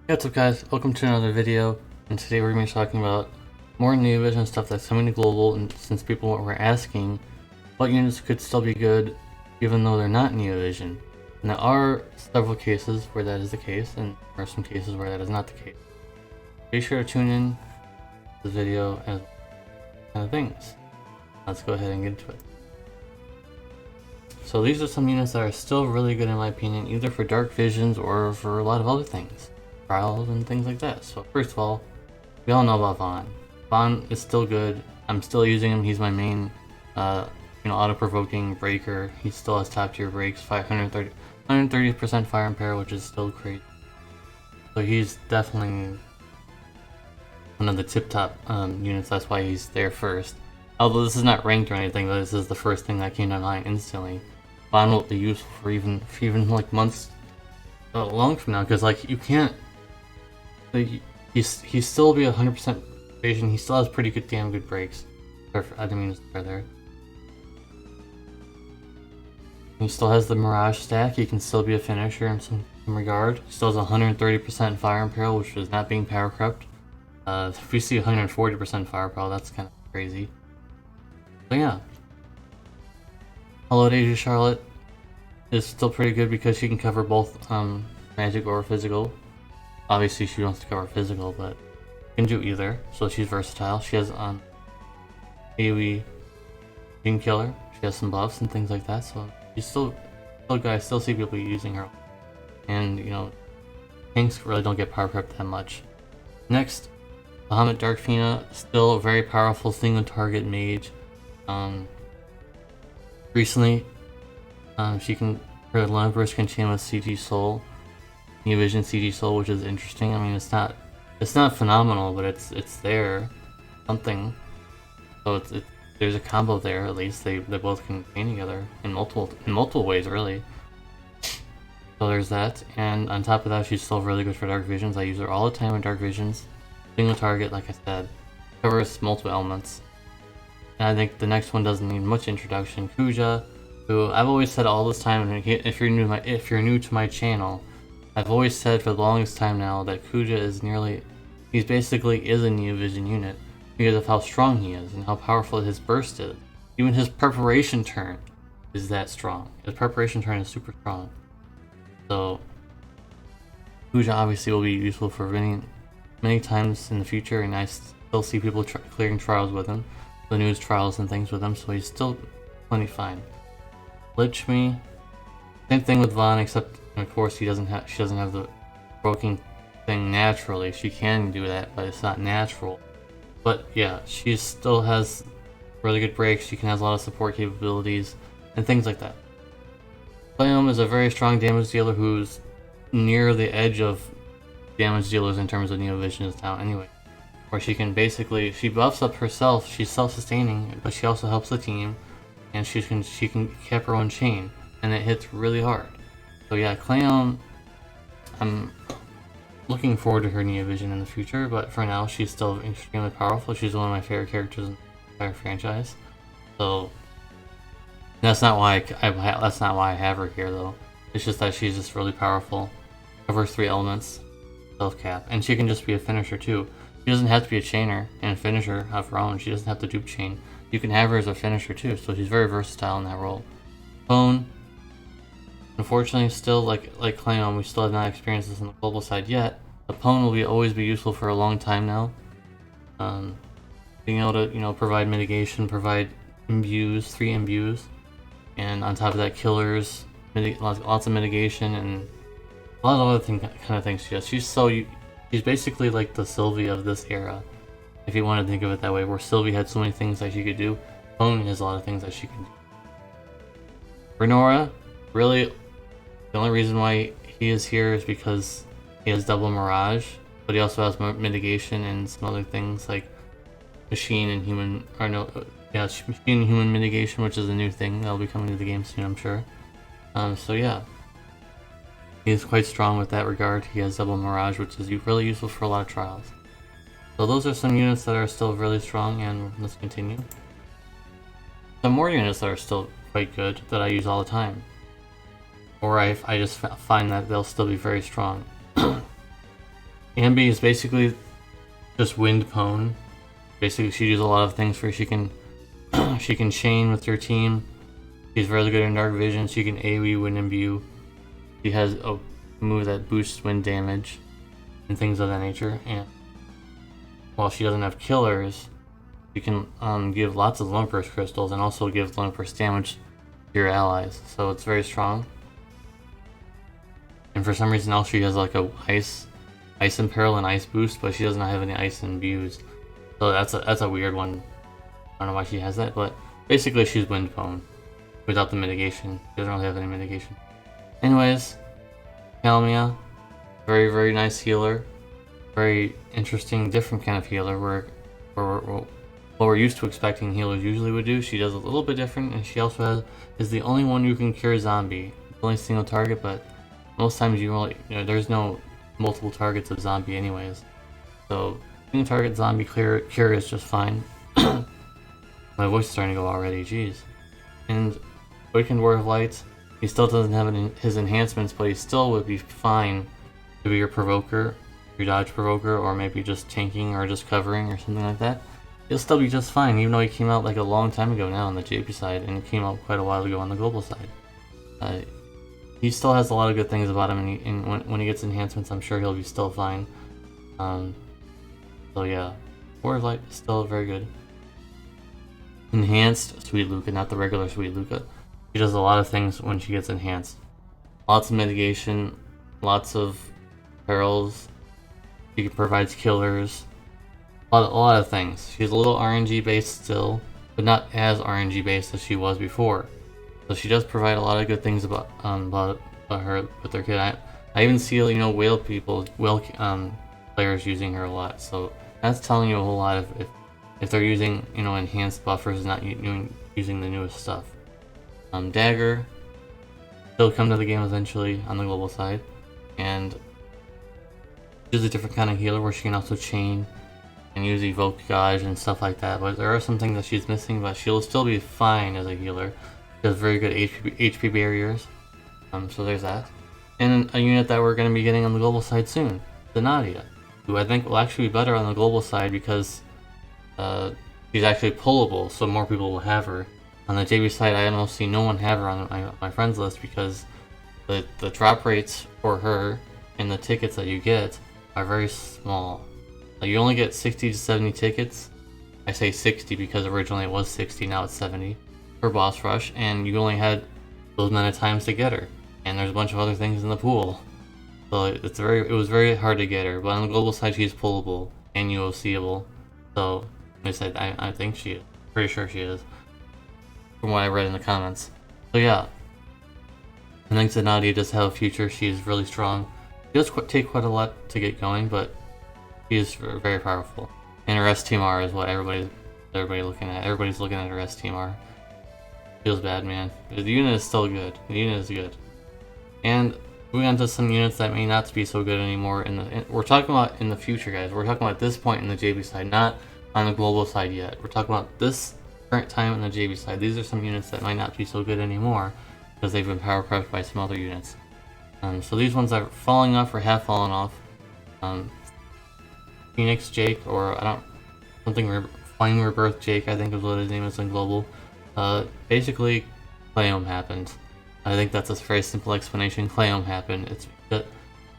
Hey, what's up guys, welcome to another video, and today we're going to be talking about more new vision stuff that's coming to global, and since people were asking what units could still be good even though they're not Neo Vision. And there are several cases where that is the case, and there are some cases where that is not the case. Be sure to tune in to the video and kind of things. Let's go ahead and get into it. So these are some units that are still really good in my opinion, either for dark visions or for a lot of other things. Trials and things like that. So first of all, we all know about Vaughn. Vaughn is still good. I'm still using him. He's my main, auto-provoking breaker. He still has top tier breaks, 130% fire and power, which is still great. So he's definitely one of the tip-top units. That's why he's there first. Although this is not ranked or anything, but this is the first thing that came to mind instantly. Vaughn will be useful for even like months long from now, because like you can't. He's still be 100% evasion. He still has pretty damn good breaks. I didn't mean to start there. He still has the Mirage stack. He can still be a finisher in some regard. He still has 130% fire imperial, which is not being power crept. If we see 140% firepower, that's kind of crazy. So yeah. Hello Deja Charlotte is still pretty good because she can cover both magic or physical. Obviously she wants to cover physical, but can do either, so she's versatile. She has AoE Gene Killer, she has some buffs and things like that, so she's still good. I still see people using her. And tanks really don't get power crept that much. Next, Bahamut Darfina, still a very powerful single target mage. Recently, her long burst can chain with CG Soul. New Vision CG Soul, which is interesting. I mean, it's not phenomenal, but it's there, something. So there's a combo there at least. They both can chain together in multiple ways, really. So there's that, and on top of that, she's still really good for dark visions. I use her all the time in dark visions. Single target, like I said, covers multiple elements. And I think the next one doesn't need much introduction. Kuja, who I've always said all this time, and if you're new to my channel, I've always said for the longest time now that Kuja is he basically is a Neo Vision unit because of how strong he is and how powerful his burst is. Even his preparation turn is that strong. His preparation turn is super strong. So Kuja obviously will be useful for many times in the future, and I still see people clearing trials with him, the news trials and things with him, so he's still plenty fine. Lich Me, same thing with Vaughn, except of course she doesn't have the broken thing naturally. She can do that, but it's not natural. But yeah, she still has really good breaks. She has a lot of support capabilities and things like that. Clayum is a very strong damage dealer who's near the edge of damage dealers in terms of Neo Vision now anyway. Where she buffs up herself, she's self-sustaining, but she also helps the team, and she can cap her own chain, and it hits really hard. So yeah, Clayum, I'm looking forward to her Neo Vision in the future, but for now she's still extremely powerful. She's one of my favorite characters in the entire franchise. So that's not why I have her here though. It's just that she's just really powerful. Covers 3 elements, self-cap, and she can just be a finisher too. She doesn't have to be a chainer and a finisher of her own. She doesn't have to dupe chain. You can have her as a finisher too, so she's very versatile in that role. Phone, unfortunately, still like Clayum, we still have not experienced this on the global side yet. The Pwn will always be useful for a long time now. Being able to provide mitigation, provide imbues, 3 imbues, and on top of that, killers, lots of mitigation, and a lot of other kind of things. She's basically like the Sylvie of this era, if you want to think of it that way, where Sylvie had so many things that she could do. Pwn has a lot of things that she can do. Renora, really, the only reason why he is here is because he has double Mirage, but he also has mitigation and some other things like machine and human mitigation, which is a new thing that'll be coming to the game soon, I'm sure. So yeah, he is quite strong with that regard. He has double Mirage, which is really useful for a lot of trials. So those are some units that are still really strong, and let's continue. Some more units that are still quite good that I use all the time. or I just find that they'll still be very strong. Ambi is basically just wind pwn. Basically, she does a lot of things where she can she can chain with your team. She's really good in dark vision. She can AoE wind imbue. She has a move that boosts wind damage and things of that nature. And while she doesn't have killers, you can give lots of Lone Burst crystals and also give Lone Burst damage to your allies. So it's very strong. And for some reason else, she has like a ice imperil and ice boost, but she does not have any ice imbues. So that's a weird one. I don't know why she has that, but basically she's wind pwn without the mitigation. She doesn't really have any mitigation. Anyways, Calmia, very nice healer. Very interesting, different kind of healer where what we're used to expecting healers usually would do. She does a little bit different, and she also is the only one who can cure zombie. It's only single target, but most times there's no multiple targets of zombie anyways. So single target zombie cure is just fine. My voice is starting to go already, jeez. And Awakened Word of Light, he still doesn't have his enhancements, but he still would be fine to be your provoker, your dodge provoker, or maybe just tanking or just covering or something like that. He'll still be just fine, even though he came out like a long time ago now on the JP side, and he came out quite a while ago on the global side. He still has a lot of good things about him, and when he gets enhancements, I'm sure he'll be still fine. So yeah, Word of Light is still very good. Enhanced Sweet Luca, not the regular Sweet Luca. She does a lot of things when she gets enhanced. Lots of mitigation, lots of perils. She provides killers. A lot of things. She's a little RNG based still, but not as RNG based as she was before. So she does provide a lot of good things about her with their kid. I even see whale players using her a lot. So that's telling you a whole lot of if they're using enhanced buffers, not using the newest stuff. Dagger, she'll come to the game eventually on the global side, and she's a different kind of healer where she can also chain and use evoke gauge and stuff like that. But there are some things that she's missing, but she'll still be fine as a healer. She has very good HP barriers. So there's that. And a unit that we're going to be getting on the global side soon, the Nadia, who I think will actually be better on the global side because she's actually pullable, so more people will have her. On the JB side, I almost see no one have her on my friends list because the drop rates for her and the tickets that you get are very small. You only get 60 to 70 tickets. I say 60 because originally it was 60, now it's 70 for boss rush, and you only had those amount of times to get her. And there's a bunch of other things in the pool, so it was very hard to get her. But on the global side, she's pullable and UOCable. So I said I think she is. Pretty sure she is, from what I read in the comments. So yeah, I think that Nadia does have a future. She is really strong. She does take quite a lot to get going, but she is very powerful. And her STMR is what everybody's looking at. Everybody's looking at her STMR. Feels bad, man. The unit is still good. The unit is good. And moving on to some units that may not be so good anymore. We're talking about in the future, guys. We're talking about this point in the JB side, not on the global side yet. We're talking about this current time on the JB side. These are some units that might not be so good anymore because they've been power crept by some other units. So these ones are falling off or have fallen off. Phoenix Jake, or Flame Rebirth Jake, I think is what his name is in global. Basically, Clayome happened. I think that's a very simple explanation. Clayome happened.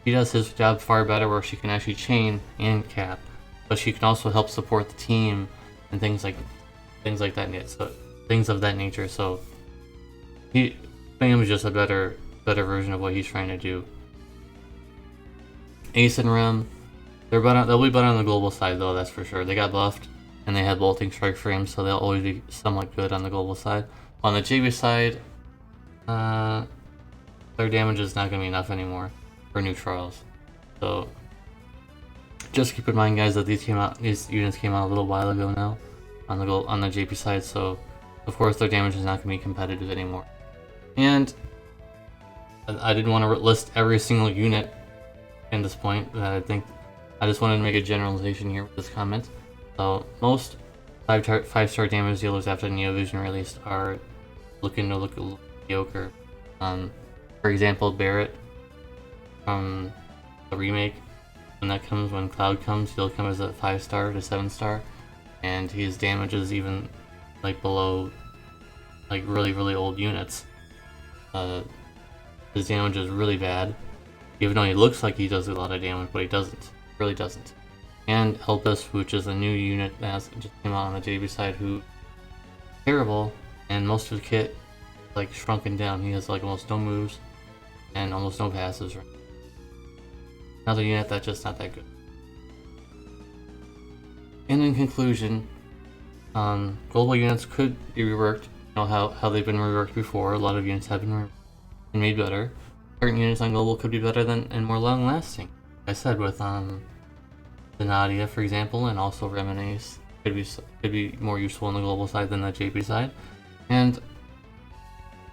He does his job far better, where she can actually chain and cap, but she can also help support the team and things like that. So things of that nature. So Clayome is just a better version of what he's trying to do. Ace and Rem, they'll be better on the global side though, that's for sure. They got buffed and they had bolting strike frames, so they'll always be somewhat good on the global side. On the JB side, their damage is not going to be enough anymore for new trials. So just keep in mind, guys, that these units came out a little while ago now on the JP side, so of course their damage is not going to be competitive anymore. And I didn't want to list every single unit in this point. I just wanted to make a generalization here with this comment. So most 5-star damage dealers after Neovision released are looking to look mediocre. For example, Barrett from the remake, when Cloud comes, he'll come as a 5-star to 7-star, and his damage is even like below like really old units. His damage is really bad, even though he looks like he does a lot of damage, but he doesn't. Really doesn't. And Elpis, which is a new unit that just came out on the JB side, who terrible, and most of the kit like shrunken down. He has like almost no moves and almost no passes. Another unit that's just not that good. And in conclusion, global units could be reworked. You know how they've been reworked before. A lot of units have been made better. Certain units on global could be better than and more long lasting. Like I said, with the Nadia, for example, and also Reminisce could be more useful on the global side than the JP side. And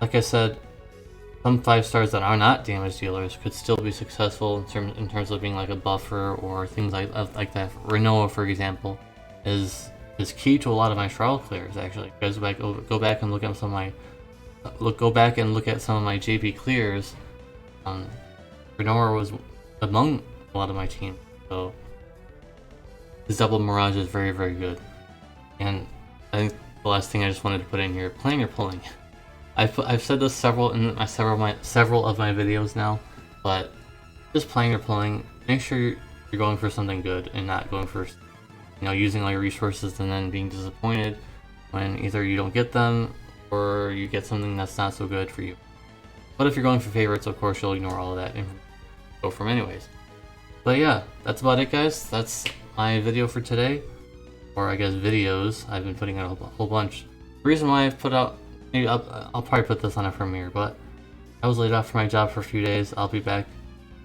like I said, some 5-stars that are not damage dealers could still be successful in terms of being like a buffer or things like that. Renoa, for example, is key to a lot of my trial clears. Actually, you guys go back and look at some of my JP clears. Renoa was among a lot of my team, so his double Mirage is very good. And I think the last thing I just wanted to put in here: playing or pulling. I've said this several of my videos now, but just playing or pulling. Make sure you're going for something good and not going for, using all your resources and then being disappointed when either you don't get them or you get something that's not so good for you. But if you're going for favorites, of course you'll ignore all of that and go for them anyways. But yeah, that's about it, guys. That's my video for today, or I guess videos. I've been putting out a whole bunch. The reason why I've put out, maybe I'll probably put this on a premiere, but I was laid off from my job for a few days. I'll be back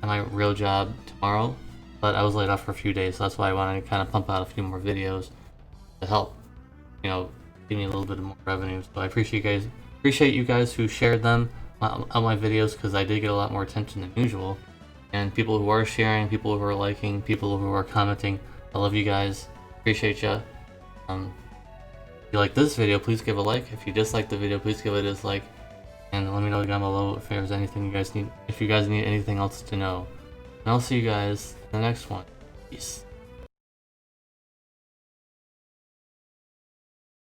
at my real job tomorrow, but I was laid off for a few days, so that's why I wanted to kind of pump out a few more videos to help, give me a little bit more revenue. So I appreciate you guys who shared them on my videos, because I did get a lot more attention than usual. And people who are sharing, people who are liking, people who are commenting, I love you guys. Appreciate ya. If you like this video, please give a like. If you dislike the video, please give a dislike. And let me know down below if there's anything you guys need, if you guys need anything else to know. And I'll see you guys in the next one. Peace.